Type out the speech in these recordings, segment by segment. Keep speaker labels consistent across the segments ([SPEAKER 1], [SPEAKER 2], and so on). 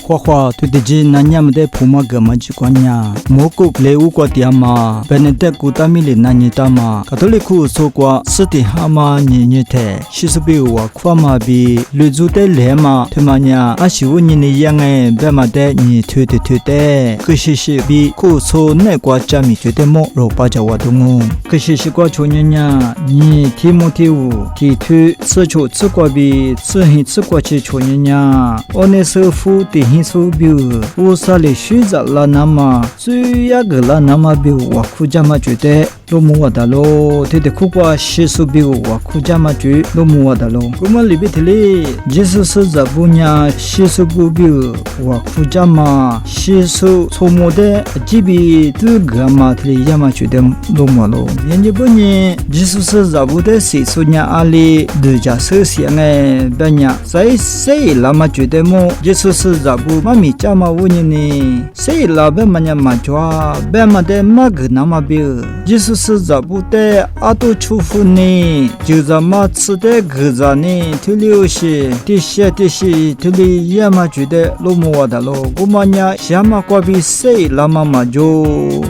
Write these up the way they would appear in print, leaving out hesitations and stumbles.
[SPEAKER 1] 花花对的吉那年的普马格嘛吉关呀，莫古雷乌瓜迪嘛，本来的古达米里那年达嘛，卡多利库说过斯蒂哈嘛年年的，西苏比我夸嘛比绿族的来嘛，他妈呀，阿西乌年的样哎，白嘛的你推的，可是比库说那瓜加米觉得莫肉巴加我懂哦，可是瓜ço年呀，你提莫提乌提推吃出吃瓜比吃黑吃瓜去ço年呀，我那时候付的。Hisu biu usale shuza la nama suya gala nama biu wakujama jute lomu wadalo tete kukwa shisu biu wakujama ju lomu wadalo kuma libitili Jesus zabunya shisu biu wakujama shisu somode jibi tugama tli yama jute lomu walo yenje bunye Jesus zabude sisunya ali duja sesiange banya sai lama jute mo Jesus zabu mami chama wuni sei la be manya majwa be made mag nama bi Jesus zabu te atu chufu ni juza ma tsde gza ni tuliushi tishi tuli yama jude lomo wadalo gumanya shama kwa bi sei lama majo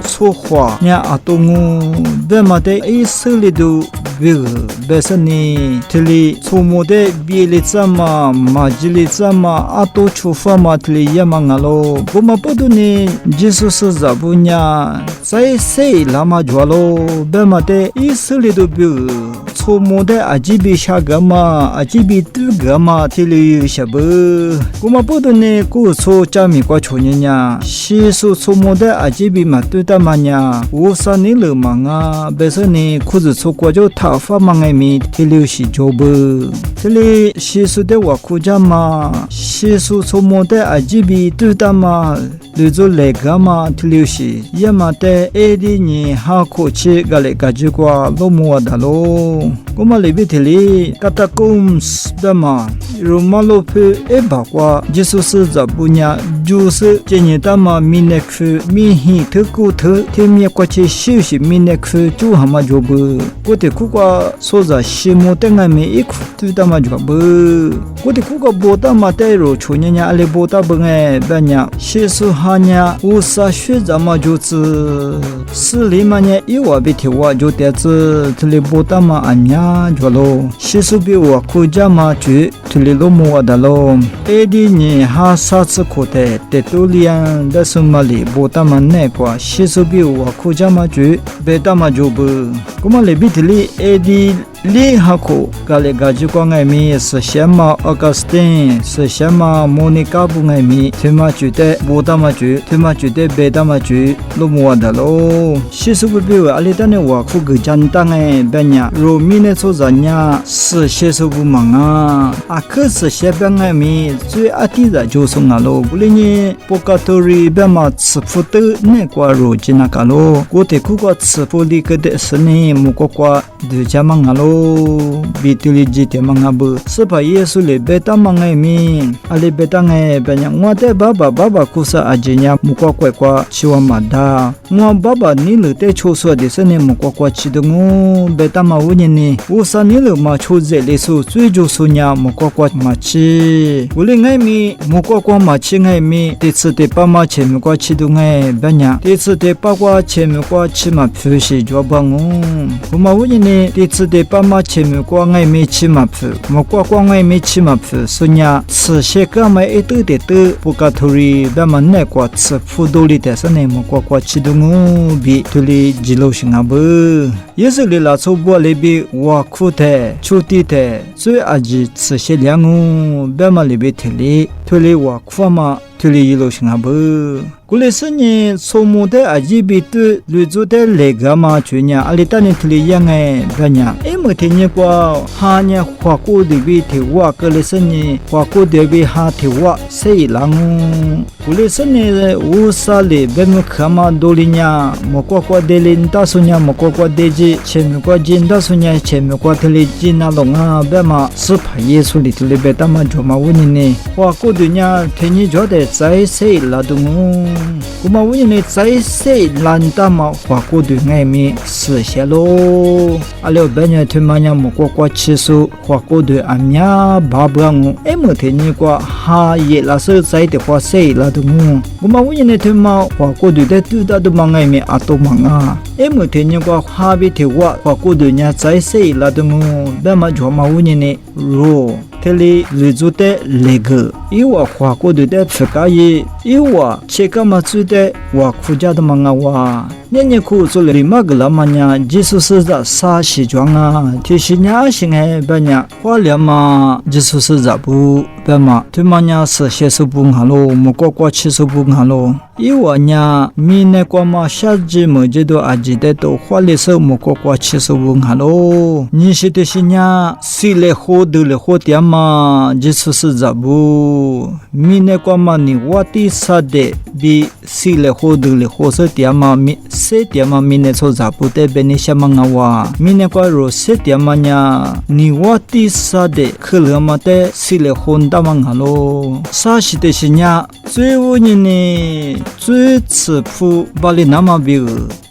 [SPEAKER 1] sohwa nya atungu be made islidu bi besani tuli somode bi tsama majili tsama atu chufa ma yamangalo goma poduni Jesus zabunya sai lama jwalo bemate islidu bu somode ajibi shagama ajibi tugama tili shabu goma poduni ku so chami kwa chonyanya shisu somode ajibi matuta manya usani le manga besani kuzu sokwa jo tafa mangai mi tili shi jobu tili shisu de wakujama shisu somode ajibi tutama luzo legama tuliushi yamate edi ni hakochi gale gajikwa lomu wadalo goma lebitili katacombs dama romalo pe ebakwa Jesus zabunya jusu jenyetama minekfu mihi tuku temye kwachi shiushi minekfu tu hama jobu kote kukwa soza shimo tengame iku tutama jobu kote kukwa bota matero chonyanya ale bota bunge banya shisu hanya usa shwe ma jutsu sili manya iwa biti wa jutetsu tuli bota ma anya jwalo shisu bi wa kujama ju tuli lomu wadalo edi ni ha satsu kote tetulian dasumali bota ma nekwa shisu bi wa kujama ju beta ma jobu kuma le bitili edi li hako gale gaji kwa ngai mi seshama Augustine seshama Monica bu ngai mi thema chute bodama chu thema chute bedama chu lomu wadalo shisu bu alitane wa khu gjan ngai banya romine so zanya se shisu bu manga akus sheba ngai mi zui atiza josunga lo bulinyi pokatori bema tsfutu ne kwa ro jinakalo kote kukwa tsfuli kede sne mukokwa de jamanga lo bituli jite mangabu sepa yesu le beta mangai mi ale beta ngai banya ngwate baba kusa ajinya mukwa kwa chiwa mada ngwa baba nilu te choswa de sene mukwa chidungu beta mawuni ni usa nilu ma choze lesu suijo sunya mukwa machi ule ngai mi mukwa machi ngai mi tetsu te pama che mukwa chidungai banya tetsu te pakwa che mukwa chima phushi jwabangu kumawuni ni tetsu te pama chemi kwa ngai mi chimapfu mokwa kwa ngai mi chimapfu sunya tse kama etu de tu pukathuri bama ne kwa tse fudoli de sane mokwa kwa chidungu bi tuli jilo shingabu yesu le la chobo le bi wa khute chuti te sui aji tse lyangu bama le bi tuli wa khwama tuli yilo shingabu kulesani somude ajibi tu luzude legama chunya alitani tuli yange banya emotenye kwa hanya khwako de bi te wa kulesani khwako de bi ha te wa sei langu 古里森尼乌萨里贝木卡马多利亚莫瓜瓜德林达苏亚莫瓜瓜德吉前面瓜金达苏亚前面瓜特里吉那龙啊贝马斯帕耶苏里特里贝达马卓马乌尼尼花古杜亚天尼卓的在谁拉东古马乌尼尼在谁兰达马花古杜爱米死下喽阿廖贝尼推马亚莫瓜瓜七苏花古杜阿米亚巴布昂埃莫天尼瓜哈耶拉斯在的花谁拉东古马乌尼尼推马花古杜的杜达杜马爱米阿多马啊埃莫天尼瓜哈比提瓦花古杜亚在谁拉东贝马卓马乌尼尼罗特里日族的那个，因为华国的的afrika ye，因为切卡马族的我国家的嘛哇，年苦做里马个拉嘛呀，就是在沙西庄啊，提醒伢心还把伢花了嘛，就是在不把嘛，对嘛伢是些数不好咯，莫过过七数不好咯。因为伢明年过嘛夏季么就都阿吉的都花的时候莫过过七数不好咯。你是的是伢谁来活的来活点嘛，就是在不明年过嘛你我的啥的比谁来活的来活是点嘛，谁点嘛明年做在不的别你想嘛哇，明年过若谁点嘛伢你我的啥的可能嘛的谁来活的嘛好咯。啥是的是伢最无人呢。最吃苦把你那么比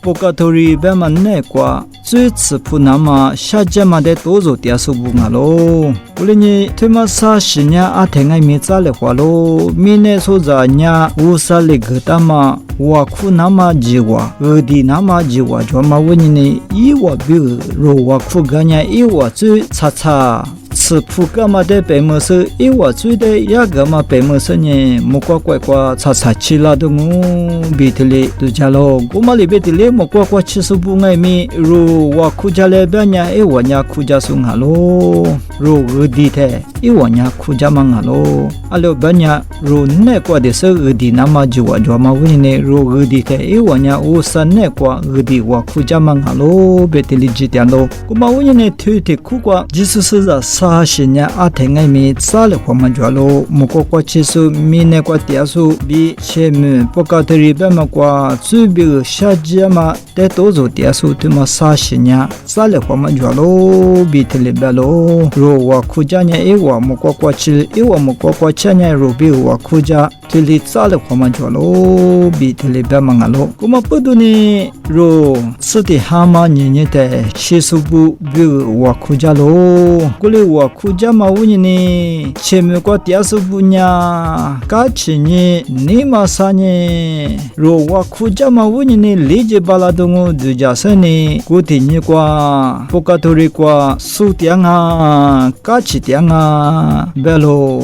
[SPEAKER 1] 不过头里别么那挂最吃苦那么下家嘛的多做点数不啊咯我哩你推嘛啥时呢阿天爱米扎的话咯米呢说在呢乌沙里个大嘛我苦那么几话二弟那么几话就嘛问你呢一话比如我苦个呢一话最擦擦吃苦干嘛的白么事，一我最的也干嘛白么事呢？莫怪怪怪，擦擦起来的我别的嘞都家咯，我嘛里别的嘞莫怪怪吃素不爱米，如我苦家嘞别呢，一我呢苦家送哈咯，如二弟的，一我呢苦家忙哈咯，阿了别呢如那挂的是二弟那么就我就嘛问呢，如二弟的，一我呢我三那挂二弟我苦家忙哈咯，别的嘞几点咯，我嘛问呢推的苦瓜，就是是在。沙西呢阿天爱米沙了花嘛着咯，莫过过七数米呢过点数比前面不搞的日本嘛过最比下季嘛得多做点数对嘛沙西呢沙了花嘛着咯，比特里边咯，如我苦家呢一我莫过过七，一我莫过过七呢如比我苦家特里沙了花嘛着咯，比特里边嘛咯，我们不多呢如是的蛤蟆年年的七数不比我苦家咯，过来。我苦家嘛问你前面过点数不呢？嘎起你嘛啥呢？如我苦家嘛问你理解巴拉东我就假设呢，古天你过不卡托里过数点啊，嘎起点啊，别咯，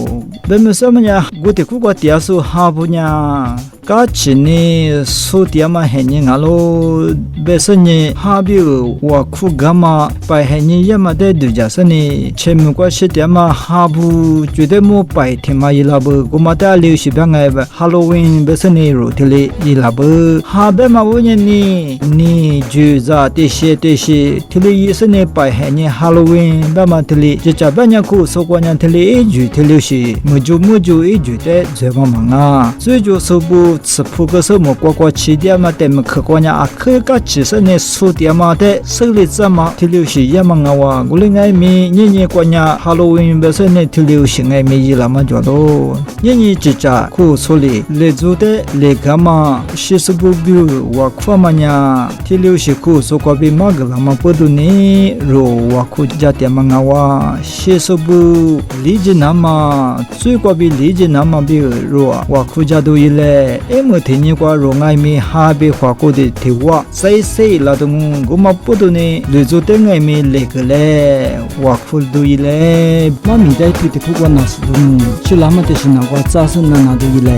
[SPEAKER 1] 别么什么呀？古天苦过点数哈不呢？嘎起呢数点嘛很呢啊咯，别说呢哈比我苦干嘛白很呢也嘛得就假设呢。前面过些点嘛，哈不觉得莫白天嘛伊拉不，我嘛在留西边个 Halloween 不是呢肉的嘞伊拉不，哈别嘛问你就在这些，这里也是呢白天呢 Halloween 别嘛这里就这边呢苦说过呢这里一句这里是么就一句的这么忙啊，所以就是不吃苦个时候莫过7点嘛，但么客观呢啊客个其实呢4点嘛的手里怎么这里是也忙啊哇，我另外你过年 Halloween 不是呢，特流行爱没伊拉嘛叫咯。你只家苦处理，来做的来干嘛？习俗不比我苦嘛呀？特流行苦所过比嘛个啦嘛不多呢，如我苦家店嘛哇，习俗不理解那么，最过比理解那么比如我苦家都伊嘞，么天你过如爱没哈比花过的提我，谁拉动我嘛不多呢，来做的爱没来个嘞，我苦都伊嘞。妈咪在推的不管哪是东，去那么的是那个扎是那的伊嘞。